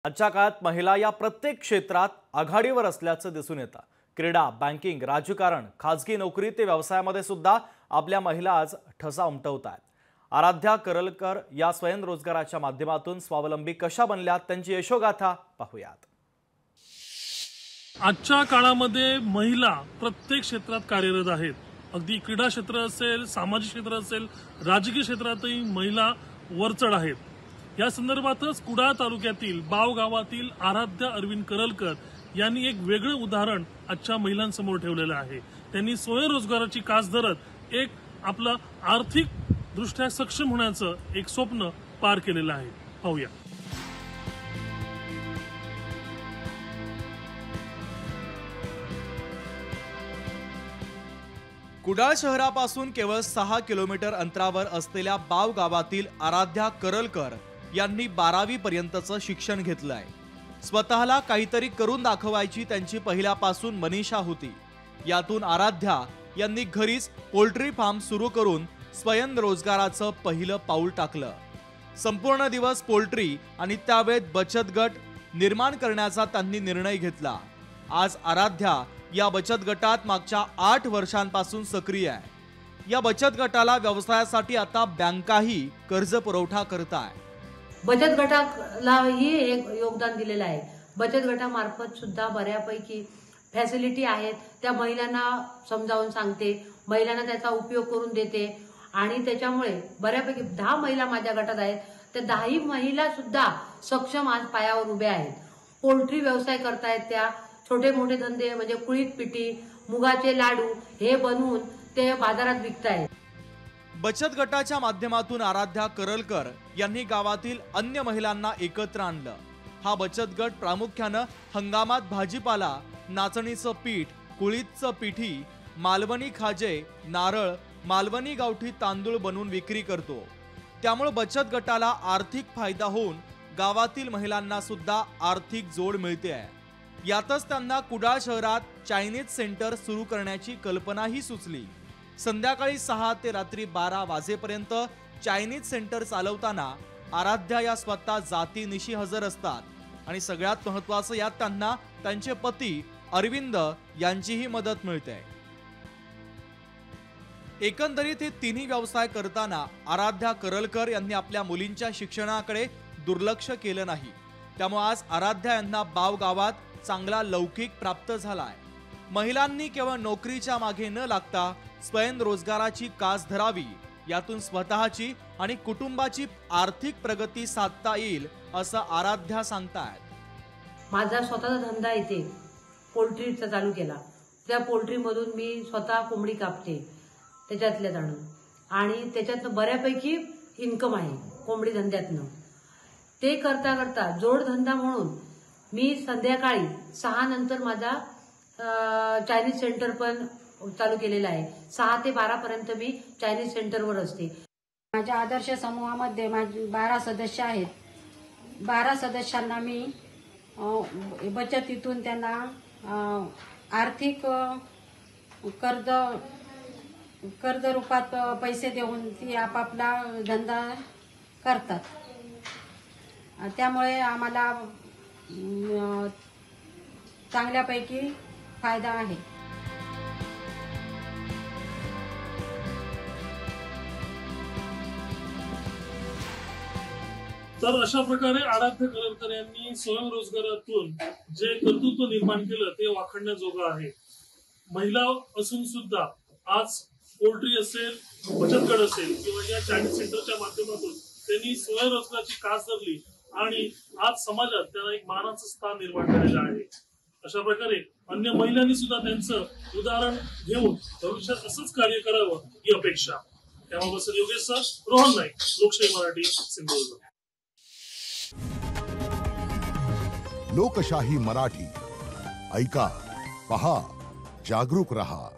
आजच्या काळात महिला या प्रत्येक क्षेत्रात आघाडीवर असल्याचं दिसून येतं। क्रीडा, बँकिंग, राजकारण, खाजगी नोकरी ते व्यवसायामध्ये सुद्धा आपल्या महिला आज ठसा उमटवतात। आराध्या करलकर या स्वयंरोजगाराच्या माध्यमातून स्वावलंबी कशा बनल्यात त्यांची यशोगाथा पाहूयात। आजच्या काळामध्ये महिला प्रत्येक क्षेत्रात कार्यरत आहेत। अगदी क्रीडा क्षेत्र असेल, सामाजिक क्षेत्र असेल, राजकीय क्षेत्रातही महिला वरचढ आहेत। या संदर्भातच कुडाळ तालुक्यातील बाव गावातील आराध्या अरविंद करलकर यांनी एक वेगळं उदाहरण आजच्या महिलांसमोर ठेवलेलं आहे। त्यांनी स्वयंरोजगाराची कास धरत एक आपलं आर्थिक दृष्ट्या सक्षम होण्याचं एक स्वप्न पार केलेलं आहे। पाहूया। कुडाळ शहरापासून केवळ 6 किलोमीटर अंतरावर असलेल्या बाव गावातील आराध्या करलकर यांनी 12वी पर्यंतचं शिक्षण घेतलं आहे। स्वतःला काहीतरी करून दाखवायची त्यांची पहिल्यापासून मनीषा होती। यातून आराध्या यांनी घरीच पोल्ट्री फार्म सुरू करून स्वयंरोजगाराचं पहिलं पाऊल टाकलं। संपूर्ण दिवस पोल्ट्री आणि त्यावेळेत बचत गट निर्माण करण्याचा त्यांनी निर्णय घेतला। आज आराध्या या बचत गटात मागच्या 8 वर्षांपासून सक्रिय आहे। या बचत गटाला व्यवसायासाठी आता बँकाही कर्ज पुरवठा करतात। बचत गटालाही एक योगदान दिलेलं आहे। बचत गटामार्फत सुद्धा बऱ्यापैकी फॅसिलिटी आहेत, त्या महिलांना समजावून सांगते, महिलांना त्याचा उपयोग करून देते आणि त्याच्यामुळे बऱ्यापैकी 10 महिला माझ्या गटात आहेत। त्या 10ही महिला सुद्धा सक्षम आज पायावर उभ्या आहेत। पोल्ट्री व्यवसाय करतायत, त्या छोटे मोठे धंदे म्हणजे कुळीत पिठी, मुगाचे लाडू हे बनवून ते बाजारात विकतायत। बचत गटाच्या माध्यमातून आराध्या करलकर यांनी गावातील अन्य महिलांना एकत्र आणलं। हा बचत गट प्रामुख्याने हंगामात भाजीपाला, नाचणीचं पीठ, कुळीतचं पिठी, मालवणी खाजे, नारळ, मालवणी गावठी तांदूळ बनवून विक्री करतो। त्यामुळे बचत गटाला आर्थिक फायदा होऊन गावातील महिलांना सुद्धा आर्थिक जोड मिळते आहे। यातच त्यांना कुडाळ शहरात चायनीज सेंटर सुरू करण्याची कल्पनाही सुचली। संध्याकाळी 6 ते रात्री 12 वाजेपर्यंत चायनीज सेंटर चालवताना आराध्या या स्वतः जातीनिशी हजर असतात आणि सगळ्यात महत्त्वाचं यात त्यांना त्यांचे पती अरविंद यांचीही मदत मिळते। एकंदरीत हे तिन्ही व्यवसाय करताना आराध्या करलकर यांनी आपल्या मुलींच्या शिक्षणाकडे दुर्लक्ष केलं नाही। त्यामुळे आज आराध्या यांना बाव गावात चांगला लौकिक प्राप्त झालाय। महिलांनी केवळ नोकरीच्या मागे न लागता स्वयंरोजगाराची कास धरावी, यातून स्वतःची आणि कुटुंबाची आर्थिक प्रगती साधता येईल असं आराध्या सांगतायत। माझा स्वतःचा धंदा इथे पोल्ट्रीचा चालू केला। त्या पोल्ट्रीमधून मी स्वतः कोंबडी कापते त्याच्यातल्या जाणून, आणि त्याच्यातनं बऱ्यापैकी इन्कम आहे कोंबडी धंद्यातनं। ते करता करता जोडधंदा म्हणून मी संध्याकाळी 6 नंतर माझा चायनीज सेंटर पण चालू केलेला आहे। 6 ते 12 पर्यंत मी चायनीज सेंटरवर असते। माझ्या आदर्श समूहामध्ये 12 सदस्य आहेत। 12 सदस्यांना मी बचतीतून त्यांना आर्थिक कर्ज रूपात पैसे देऊन ती आपापला धंदा करतात। त्यामुळे आम्हाला चांगल्यापैकी फायदा आहे। तर अशा प्रकारे आराध्या करलकर यांनी स्वयंरोजगारातून जे कर्तृत्व निर्माण केलं ते वाखाणण्याजोगं आहे। महिला असून सुद्धा आज पोल्ट्री असेल, बचत गट असेल किंवा या चायनीज सेंटरच्या माध्यमातून त्यांनी स्वयंरोजगाराची कास धरली आणि आज समाजात त्यांना एक मानाचं स्थान निर्माण केलेलं आहे। अशा प्रकारे अन्य महिलांनी सुद्धा त्यांचं उदाहरण घेऊन भविष्यात असंच कार्य करावं ही अपेक्षा। त्यामुळे योगेश सर, रोहन नाईक, लोकशाही मराठी, सिंधुदुर्ग। लोकशाही मराठी ऐका, पहा, जागरूक रहा।